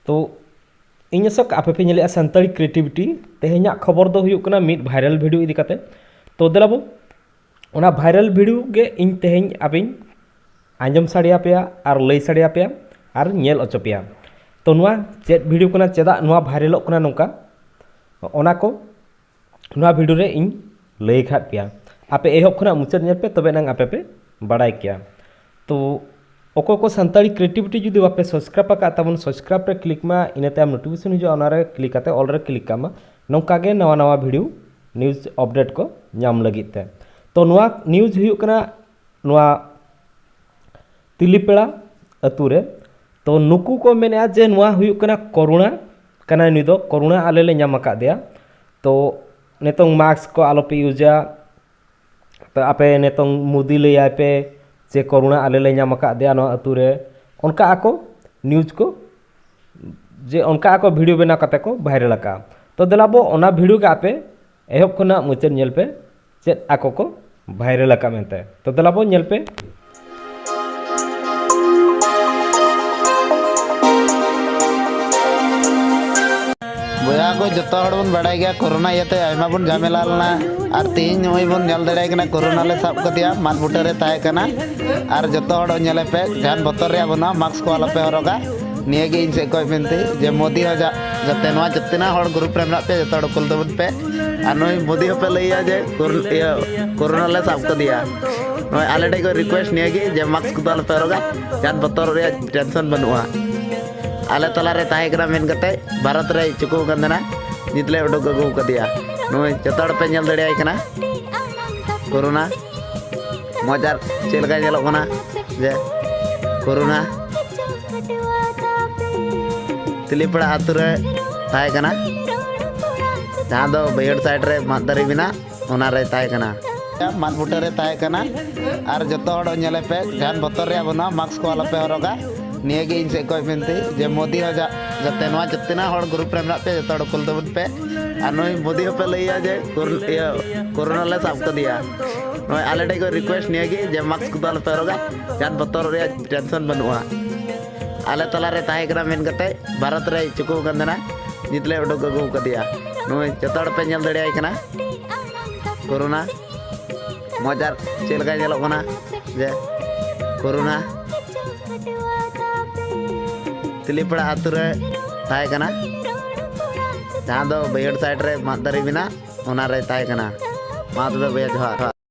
तो इन आशा आपे पे नेले सानताड़ी क्रिएटिविटी तेहेኛ खबर दो हुयुग कना मिड भाइरल वीडियो इदी काते तो देलाबो ओना भाइरल वीडियो गे इन तेहेñ आबिन आंजम साड़िया पेया और लई साड़िया पेया और नेल अचो पेया तो नोआ चेद वीडियो कना चेदा नोआ भाइरलोग कना नोंका ओना को नोआ वीडियो रे इन लई खाद पेया आपे एहब खना मुचाद नेल पे तबे नांग आपे पे बाड़ाय किया तो ओको को सानताड़ी क्रिएटिविटी जुदी बापे सब्सक्राइब का तबन सब्सक्राइब रे क्लिक मा इनाते आम नोटिफिकेशन हिजुआ ओना रे क्लिक काते ऑल रे क्लिक कामा नोंका गे नवा नवा वीडियो न्यूज़ अपडेट को नाम लगित ते तो नोआ न्यूज़ हुयुग कना नोआ तिलीपेड़ा अतु रे तो नुकु को मेने जे नोआ हुयुग कना कोरोना कना नुई दो कोरोना आले ले नाम आकादेया तो नेतों मास्क को आलोपे यूजा तो आपे नेतों मोदी लैया पे जे कोरोना आले ले नाम आकादेया नो अतु रे उनका आको न्यूज़ को जे उनका आको वीडियो बना कते को वायरल आका तो देलाबो ओना वीडियो के आपे एहब खना मुचाद नेल पे चेद आको को वायरल आका मेनते तो देलाबो नेल पे बोया को जतो हड़ बन बड़ाय गया कोरोना इयाते आयमा बन झमेला लना और तीन नोय बन नेल दड़ाय कना कोरोना ले साब कदिया मात बुटे रे ताय कना और जतो हड़ नेले पे जान बतर रे बना मास्क को आलोपे हरोगा निये गे इन से कोय मेनते जे मोदी हो जा जते नोआ जतना हड़ ग्रुप रे मेना पे जतो हड़ कुल दबन पे और नोय मोदी हो पे लैया जे कोरोना ले साब कदिया नोय आले डे को रिक्वेस्ट निये गे जे मास्क को आलोपे हरोगा जान बतर रे टेंशन बनुआ आले तलारे ताहे कना मेन कते भारत रे चुकु गंदना जितले उडुक अगु कदिया नोय जतड़ पे नेल दड़ियाय कना कोरोना मजार चेलका नेलो कना जे कोरोना तिलीपड़ा आतु रे ताहे कना जहां दो बैहड़ साइड रे मादरी बिना ओना रे ताहे कना मात बुटे रे ताहे कना और जतो हड़ नेले पे जान बतर रे बना मास्क को आलोपे हरोगा निये गे इन से कोय मेनते जे मोदी हो जा जते नोआ जतना हड़ ग्रुप रे मेना पे जतो हड़ कुल दबन पे और नोय मोदी हो पे लैया जे कोरोना ले साब कदिया नोय आले डे को रिक्वेस्ट निये गे जे मास्क को आलोपे हरोगा जान बतर रे टेंशन बनुआ आले तलारे ताहे कना मेन कते भारत रे चुकु गंदना जितले उडुक अगु कदिया नोय जतो हड़ पे नेल दड़ियाय कना कोरोना मजार चेलका नेलो कना जे कोरोना तिलीपड़ा आतु रे ताहे कना जहां दो बैहड़ साइड रे मादरी बिना ओना रे ताहे कना मा तबे बया जोहार।